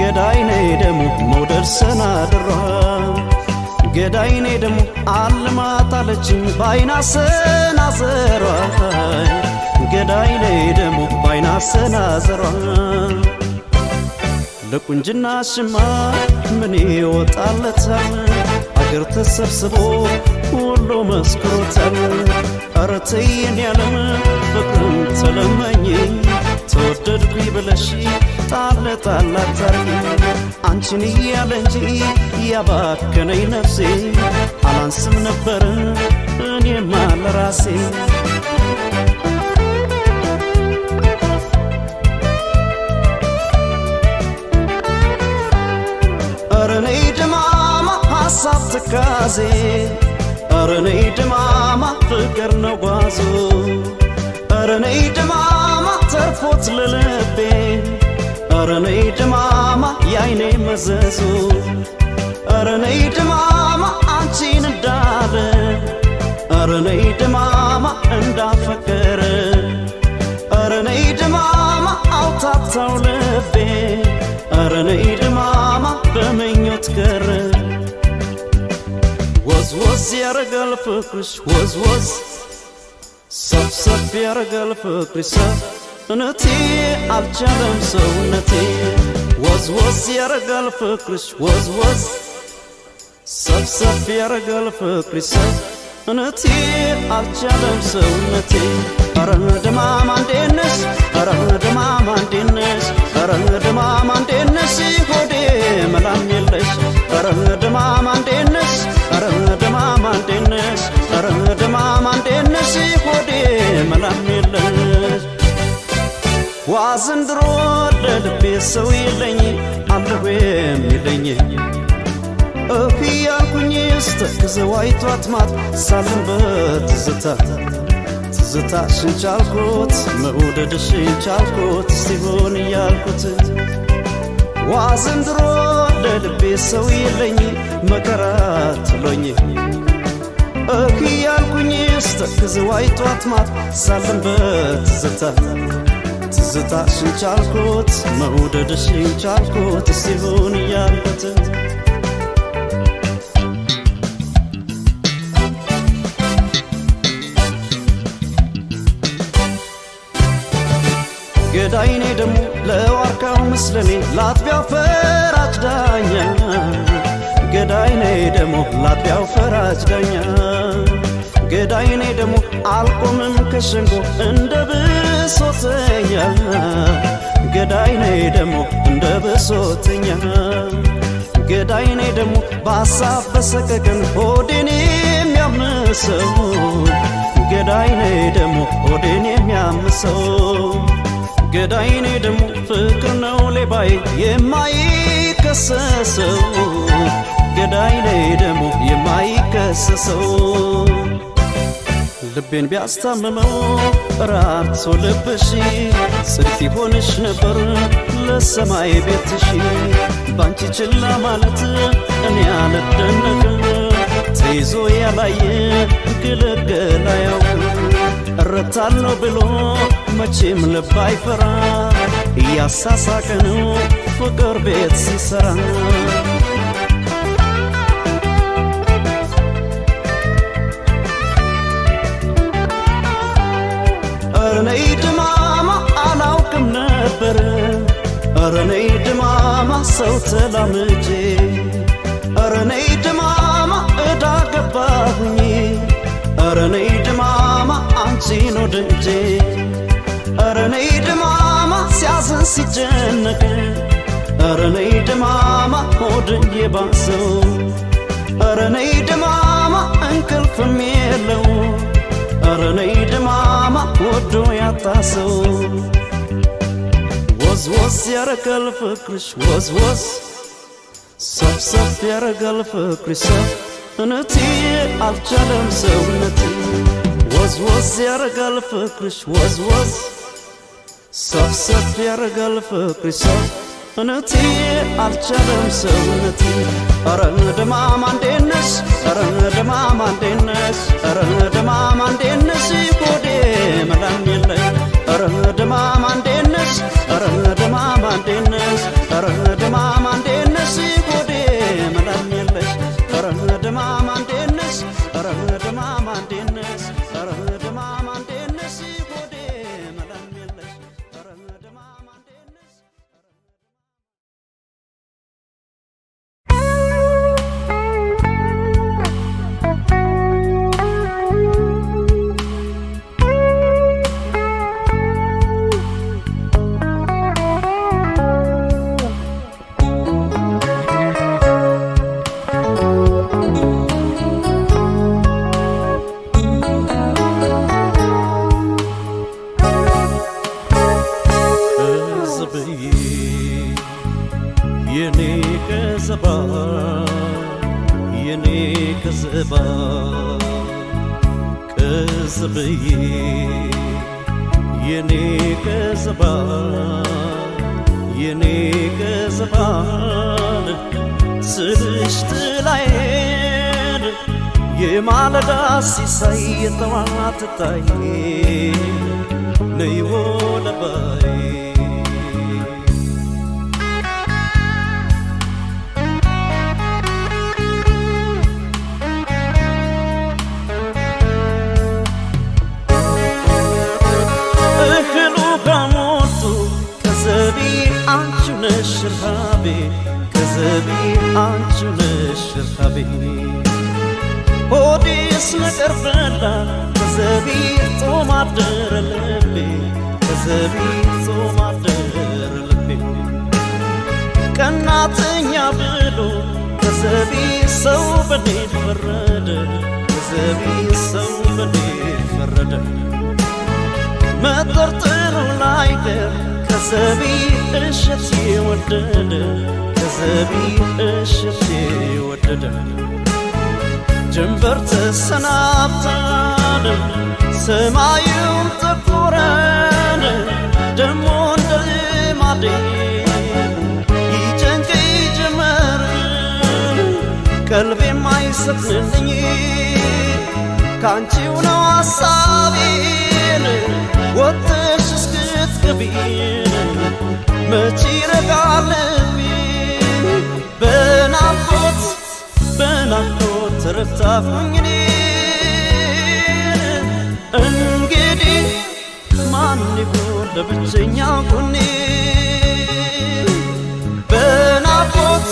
ገዳይኔ ደሞ መውደድ ሰናድሯ ገዳይኔ ደሞ አልማታለችኝ ባይና ሰናዘሯ ገዳይኔ ደሞ ባይና ሰናዘሯ ለቁንጅናሽማ ምን ይወጣለታል አገር ተሰብስቦ ሁሉ መስክሮታል ኧረ ተይ የኔ ዓለም ፍቅርን ተለመኝ ተወደድኩኝ ብለሽ ጣል ጣል አታርጊ አንቺን እያለ እንጂ ያባከነኝ ነፍሴ አላንስም ነበር እኔማ ለራሴ ኧረ ነይ ድማማ ሐሳብ ትካዜ ኧረ ነይ ድማማ ፍቅር ነው ጓዙ ኧረ ነይ ድማማ ተርፎት ለልቤ ኧረ ነይ ድማማ የአይኔ መዘዙ ኧረ ነይ ድማማ አንቺን እንዳለ ኧረ ነይ ድማማ እንዳፈቀረ ኧረ ነይ ድማማ አውታታው ልቤ ኧረ ነይ ድማማ በምኞት ቀረ ወዝ ወዝ ያረጋል ፍቅርሽ ወዝ ወዝ ሰፍሰፍ ያረጋል ፍቅርሽ ሰውነቴ አልቻለም ሰውነቴ ወዝ ወዝ ያረጋል ፍቅርሽ ወዝ ወዝ ሰፍሰፍ ያረጋል ፍቅርሽ ሰውነቴ አልቻለም ሰውነቴ ኧረ ድማማ እንዴት ነሽ ኧረ ድማማ እንዴት ነሽ ኧረ ድማማ እንዴት ነሽ ሆዴ መላም የለሽ ኧረ ድማማ እንዴት ነሽ ኧረ ድማማ እንዴት ነሽ ኧረ ድማማ እንዴት ነሽ ሆዴ መላም የለሽ ዋ ዘንድሮ ለልቤ ሰው የለኝ አለሁ የሚለኝ እያልኩኝ ስተክዘው አይቷት ማት ሳልን በትዝታ ትዝታሽን ቻልኩት መውደድሽን ቻልኩት ሲሆን እያልኩት ዋ ዘንድሮ ለልቤ ሰው የለኝ መከራ ትሎኝ እያልኩኝ ስተክዘው አይቷት ማት ሳልን በትዝታ ትዝታሽን ቻልኩት መውደድሽን ቻልኩት ሲሆን እያልኩት ገዳይኔ ደሞ ለዋርካው ምስለኔ ላጥቢያው ፈራጅ ዳኛ ገዳይኔ ደሞ ላጥቢያው ፈራጅ ዳኛ ገዳይኔ ደሞ አልቆምም ከሸንጎ እንደ ብሶተኛ ገዳይኔ ደሞ እንደ ብሶተኛ ገዳይኔ ደሞ በሐሳብ በሰቀቀን ሆዴን የሚያምሰው ገዳይኔ ደሞ ሆዴን የሚያምሰው ገዳይኔ ደሞ ፍቅር ነው ሌባዬ የማይከሰሰው ገዳይኔ ደሞ የማይከሰሰው ልቤን ቢያስታምመው ራርቶ ልብሽ ጽድቅ ይሆንሽ ነበር ለሰማይ ቤትሽ ባንቺ ችላ ማለት እኔ አልደነቅም ተይዞ ያላየ ግልግል አያውቅም እረታለሁ ብሎ መቼም ልብ አይፈራ እያሳሳቀ ነው ፍቅር ቤት ሲሰራ ኧረ ነይ ድማማ አላውቅም ነበር ኧረ ነይ ድማማ ሰው ተላምጄ ኧረ ነይ ድማማ ዕዳ ገባሁኝ ኧረ ነይ ድማማ አንቺን ወድጄ ኧረ ነይ ድማማ ሲያዝን ሲጨነቅ ኧረ ነይ ድማማ ሆድን የባሰው ኧረ ነይ ድማማ እንቅልፍም የለው ኧረ ነይ ድማማ ወዶ ያጣሰው ወዝ ወዝ ያረጋል ፍቅርሽ ወዝ ወዝ ሰፍሰፍ ያረጋል ፍቅርሽ ሰውነቴ አልቻለም ሰውነቴ ወዝ ወዝ ያረጋል ፍቅርሽ ወዝ ወዝ ሰፍሰፍ ያረጋል ፍቅርሽ ሰውነቴ አልቻለም ሰውነቴ ኧረ ድማማ እንዴት ነሽ ኧረ ድማማ እንዴት ነሽ ኧረ ድማማ እንዴት ነሽ ሆዴ መላም የለሽ ኧረ ድማማ እንዴት ነሽ ኧረ ድማማ እንዴት ነሽ ኧረ ድማማ እንዴት ነሽ ሆዴ መላም የለሽ ኧረ ድማማ እንዴት ነሽ ኧረ ድማማ እንዴት ነሽ ኧረ ድማማ እንዴት ነሽ ሆዴ መላም የለሽ ኧረ ድማማ እንዴት ነሽ ከዝብዬ የኔ ከዘባ የኔ ከዘባን ስልሽ ጥላዬን የማለዳ ሲሳይ የጠዋት ታይ ነይ ወለባዬ አንቺው ነሽ ረሃቤ ከዘቢ አንቺው ነሽ ረሃቤ ሆዴስ ነገር በላ ከዘቢ ጾም አደረ ልቤ ከዘቢ ጾም አደረ ልቤ ቀናተኛ ብሎ ከዘቢ ሰው በኔ ፈረደ ከዘቢ ሰው በኔ ፈረደ መጠርጠሩ ላይቀር ከዘቢ እሸት የወደደ ከዘቢ እሸት የወደደ ጀንበር ተሰናብታን ሰማዩም ጠቆረን ደሞ እንደ ልማዴ ይጨንቀኝ ጀመር ቀልቤም አይሰጥልኝ ካንቺው ነው ሐሳቤን ወጥሽ እስክትገቢ መች ይረጋል ልቤ በናፍቆት በናፍቆት ተረታሁኝ እኔ እንግዲህ ማን ይሆን ለብቸኛው ጎኔ በናፍቆት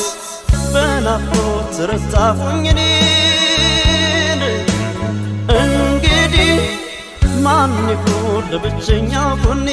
በናፍቆት ተረታሁኝ እኔ እንግዲህ ማን ይሆን ለብቸኛው ጎኔ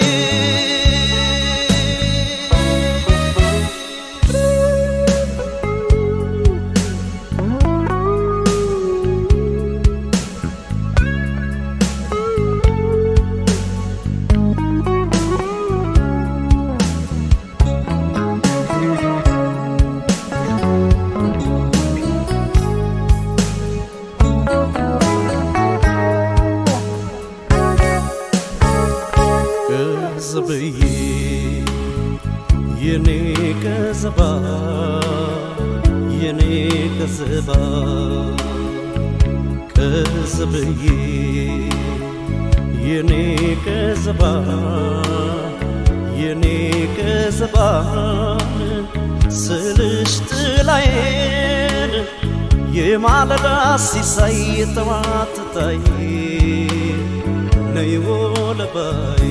ከዘብዬ የኔ ከዘባ የኔ ከዘባ ከዘብዬ የኔ ከዘባ የኔ ከዘባ ስልሽ ጥላዬን የማለዳ ሲሳይ የጠዋት ታይ ነይ ወለባዬ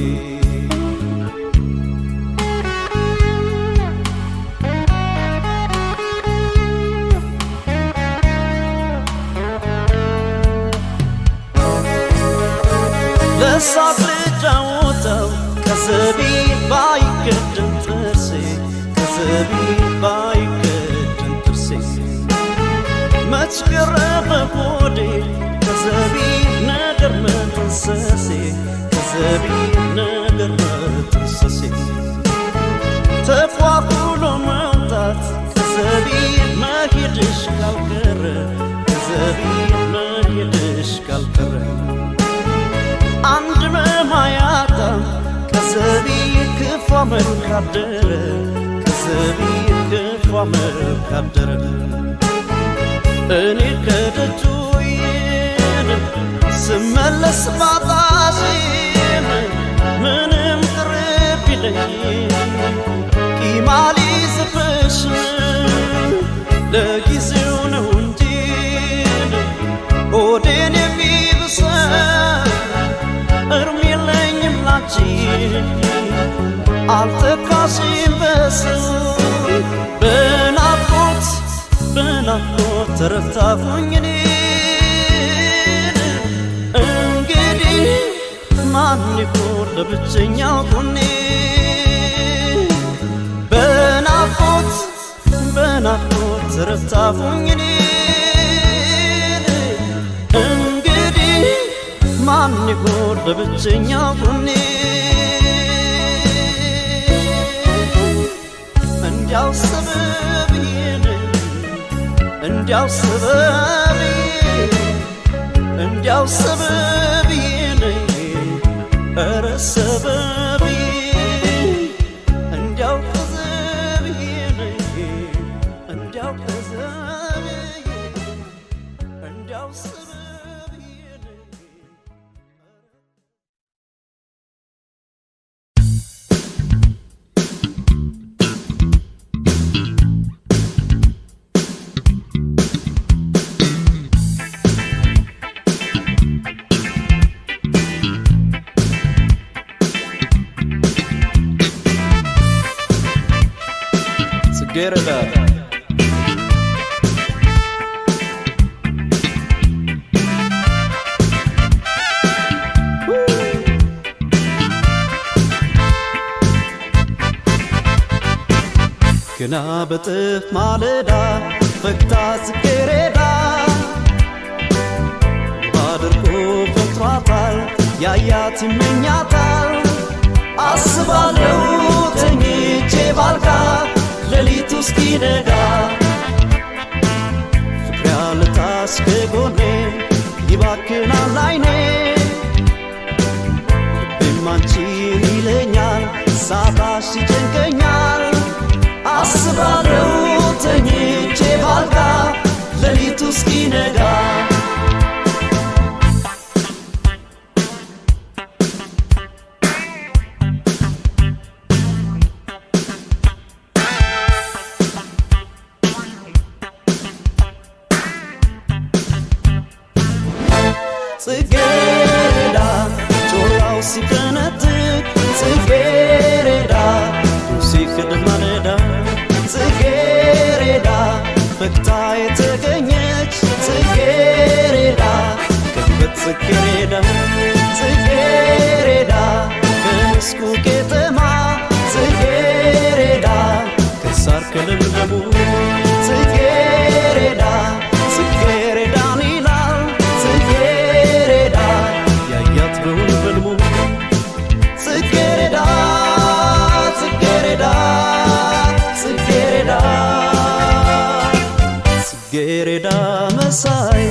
ለሳቅ ልጫወተው ከዘቢ ባይገድም ጥርሴ ከዘቢ ባይገድም ጥርሴ መች ቀረበ ሆዴ ከዘቢ ነገር መጥንሰሴ ከዘቢ ነገር መጥንሰሴ ተፏቁሎ መውጣት ከዘቢ መሄድሽ ካልቀረ ከዘቢ መሄድሽ ካልቀረ አንድ መማያጣም ከዘቢ ክፉ መልካደረ ከዘቢ ክፉ መልካደረ እኔ ከደጁዬን ስመለስ ባጣሽም ምንም ቅርብ ይለኝ ቂም አልይዝብሽ ለጊዜው ነው እንጂ ሆዴን የሚብሰው እርም የለኝም ላንቺ አልተካሽም በሰው በናፍቆት በናፍቆት ተረታሁኝ እኔ እንግዲህ ማን ይሆን ለብቸኛው ጎኔ በናፍቆት በናፍቆት ተረታሁኝ እኔ ማን ይሆን ለብቸኛው ጎኔ እንዲያው ሰበብዬን እንዲያው ሰበብዬን ኧረ ሰበብዬ እንዲያው ከዘብዬ እንዲያው ከዘብዬ እንዲያው ሰበብዬ Get it up. ገና በጥፍ ማለዳ ፈክታ ጽጌረዳ ባድርጎ ፈጥሯታል ያያት ይመኛታል አስባለው ተኝቼ ባልጋ ሌሊቱ እስኪነጋ ፍቅር ያልታስ ከጎኔ ይባክናል አይኔ ልቤም አንቺን ይለኛል ሳጣሽ ይጨንቀኛል አስባለው ተኝቼ ባልጋ ሌሊቱ እስኪነጋ ጽጌረዳ ጮራው ሲፈነጥቅ ጽጌረዳ ሲክድ ማለዳ ጽጌረዳ ፈክታ የተገኘች ጽጌረዳ ከበት ጽጌረዳ ጽጌረዳ ከመስኩ ቄጠማ ጽጌረዳ ከሳር ከለምለሙ ጽጌረዳ ጽጌረዳን ይላል ጽጌረዳ ያያት በውን በልሙ ጽጌረዳ ጽጌረዳ ጽጌረዳ ጽጌረዳ መሳይ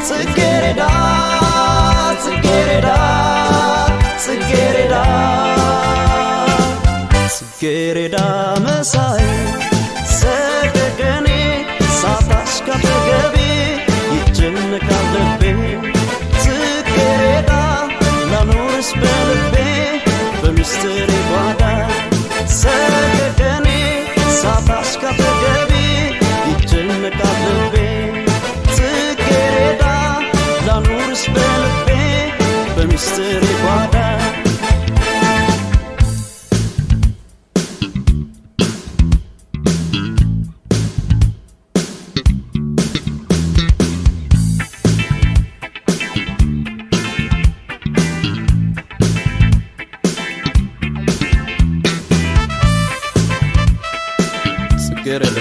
ጽጌረዳ ጽጌረዳ ጽጌረዳ ጽጌረዳ መሳይ ሰገገኔ ሳታሽ ካጠገቤ ይጨነቃል ልቤ ጽጌረዳ ላኖርሽ በልቤ በምስጢሬ ጓዳ ሰገገኔ ሳታሽ ካጠገቤ ይጨነቃል ልቤ ጽጌረዳ ላኖርሽ በልቤ በምስጢሬ ጓዳ ጽጌረዳ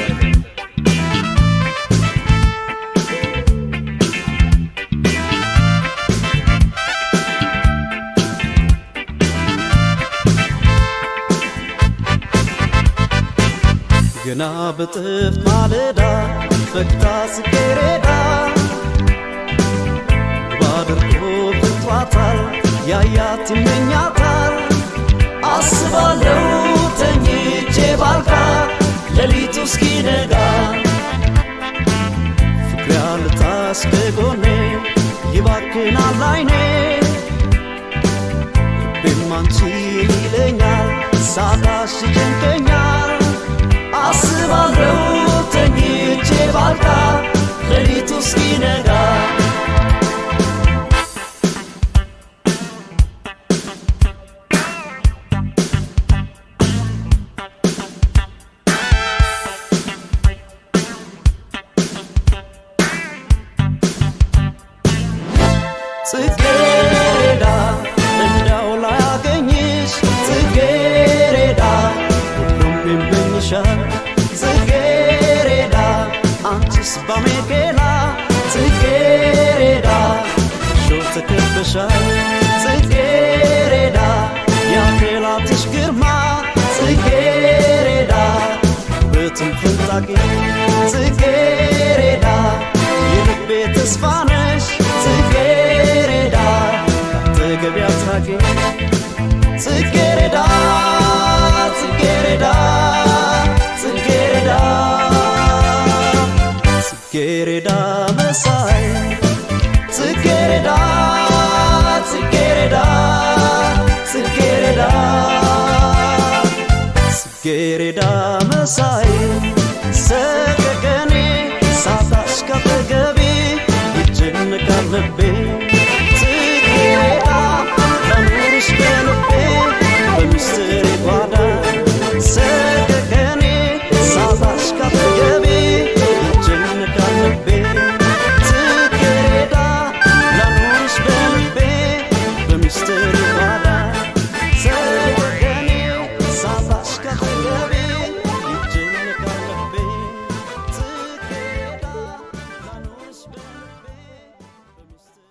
ገና በጥፍ ማለዳ ፈክታ ጽጌረዳ ባድርጎ ፍቷታል ያያት ይመኛታል አስባለው ተኝቼ ባልጋ ሌሊቱ እስኪነጋ ፍቅር ያልታስ ከጎኔ ይባክናል አይኔ ልቤም አንቺን ይለኛል ሳጣሽ ይጨንቀኛል አስባለው ተኝቼ ባልጋ ሌሊቱ እስኪነጋ ጽጌረዳ እንዳው ላያገኝሽ ጽጌረዳ ሁሉም ይመኝሻል ጽጌረዳ አንቺስ ባሜኬላ ጽጌረዳ ሾ ተከበሻል ጽጌረዳ ያፌላትሽ ግርማ ጽጌረዳ በትንፍንታቂ ጽጌረዳ የልቤ ተስፋ ነሽ ጽጌረዳ ካጠገቤ አትራቂ ፈላጊ ጽጌረዳ ጽጌረዳ ጽጌረዳ ጽጌረዳ መሳይ ጽጌረዳ ጽጌረዳ ጽጌረዳ ጽጌረዳ መሳይ ሰቀቀኔ ሳታሽ ካጠገቤ ይጨነቃል ልቤ ጽጌረዳ ላኑርሽ በልቤ በሚስጥር ጓዳ ሰቀቀኔ ሳታሽ ካጠገቤ ይጨነቃል ልቤ ጽጌረዳ ላኑርሽ በልቤ በሚስጥር ጓዳ ሰቀቀኔ ሳታሽ ካጠገቤ ይጨነቃል ልቤ ጽጌረዳ ላኑርሽ በልቤ በሚስጥር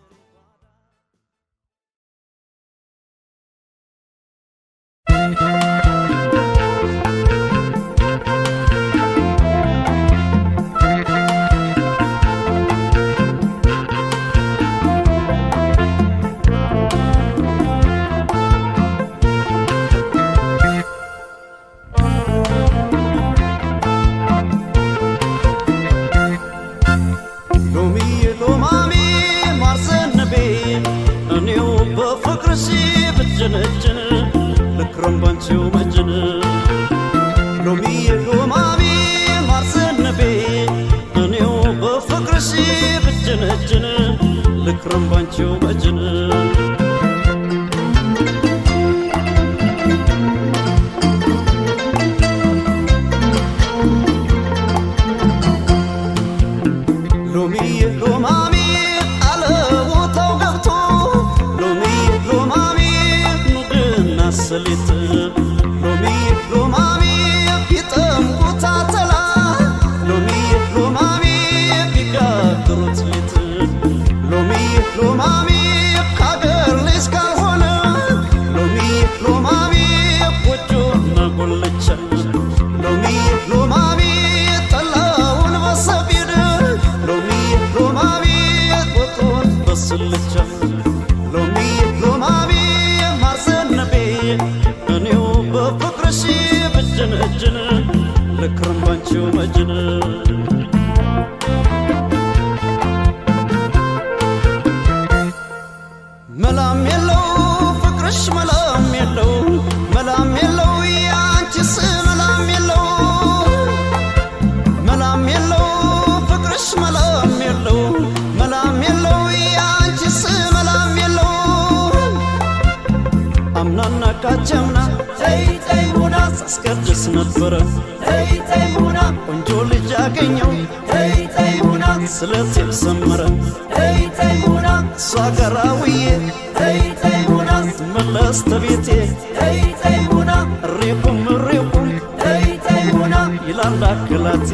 ሎሚዬ ሎማሜ ማር ዘነበ እኔው በፍቅርሽ ብጀነጀን ልክረም ባንቺው መጀን ሎሚዬ ሎማሜ ማር ዘነበ እኔው በፍቅርሽ ብጀነጀን ልክረም ባንቺው መጀን ሎሚዬ ሎማሜ አለ ቦታው ገብቶ ሎሚዬ ሎማሜ ኑግና ሰሊጥ ሎሚዬ ሎማሜ ቢጠምቁት አተላ ሎሚዬ ሎማሜ ቢጋግሩት ሊጥ ሎሚዬ ሎማሜ ካገር ልጅ ካልሆነ ሎሚዬ ሎማሜ ጎጆና ጎለቻ ሎሚዬ ሎማሜ ጠላውን በሰቢድ ሎሚዬ ሎማሜ ቆጡን በስልቻ ሎሚዬ ሎማሜ ማር ዘነበ እኔው በፍቅርሽ ብጀነጀን ልክረም ባንቺው መጀን መላም የለው ፍቅርሽ መላም የለው መላም የለው ያንቺስ መላም የለው መላም የለው ፍቅርሽ መላም የለው መላም የለው ያንቺስ መላም የለው አምናና ካቻምና ተይ ተይ ሙና ሳስቀድስ ነበረ ተይ ተይ ሙና ቆንጆ ልጅ አገኘው ተይ ተይ ሙና ስለቴል ሰመረ ተይ ተይ ሙና እሷ ጋር ውዬ ተይ ተይ ሙና ስመለስ ተቤቴ ተይ ተይ ሙና እሬቁም ተይ ተይ ሙና ይላል አክላቴ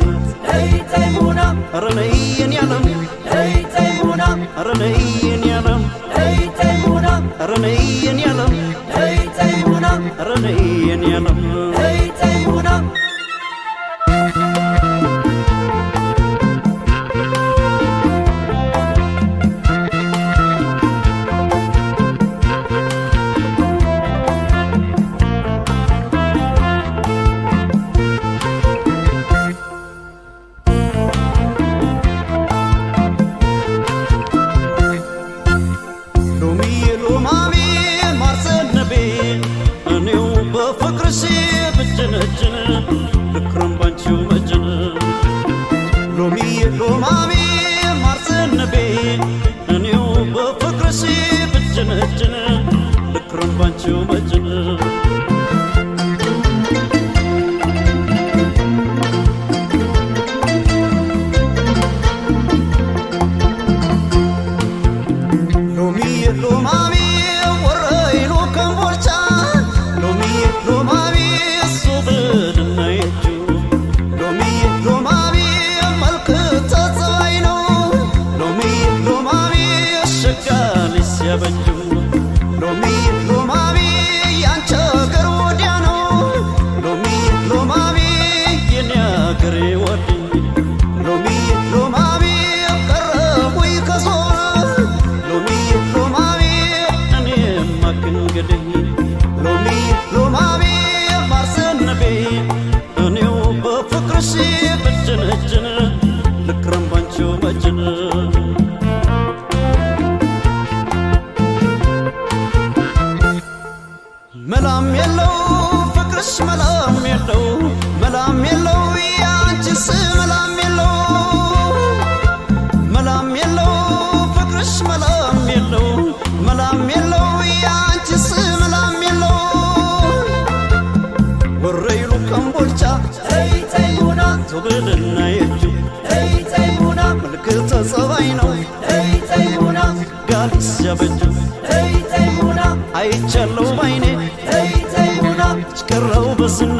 ተይ ተይ ሙና ኧረ ነይ የኔ ዓለም ተይ ተይ ሙና ኧረ ነይ የኔ ዓለም ተይ ተይ ሙና ኧረ ነይ የኔ ዓለም ተይ ተይ ሙና ኧረ ነይ የኔ ዓለም ተይ ተይ ሙና ሎሚዬ ሎማሜ ማር ዘነበ እኔው በፍቅርሽ ብጀነጀን ልክረም ባንቺው መጀን ሎሚዬ ሎማሜ ማር ዘነበ እኔው በፍቅርሽ ብጀነጀን ልክረም ባንቺው መጀን ሎሚዬ ሎማሜ ወረይሉ ከምቦልቻ ሎሚዬ ሎማሜ እሱ ብልና የጁ ሎሚዬ ሎማሜ መልክ ተጸባይ ነው ሎሚዬ ሎማሜ ሸጋ ልጅ ሲያበጁ ሎሚዬ ሎማሜ ያንቺ አገር ወዲያ ነው ሎሚዬ ሎማሜ የኔ አገሬ ወዲህ ሎሚዬ ሎማሜ ቀረቡኝ ከዞረ ሎሚዬ ሎማሜ እኔማ ክንገ መላም የለው ፍቅርሽ መላም የለው መላም የለው ያንቺስ መላም የለው መላም የለው ፍቅርሽ መላም የለው መላም የለው ያንቺስ መላም የለው ወረይሉ ከምቦልቻ ተይ ተይ ሙና ዞብልና የጁ ተይ ተይ ሙና ምልክተ ጸባይ ነው ተይ ተይ ሙና ጋሊስ ያበጁ ተይ ተይ ሙና አይቻለው ባይኔ ተይ ተይ ሙና ችከራው በዝና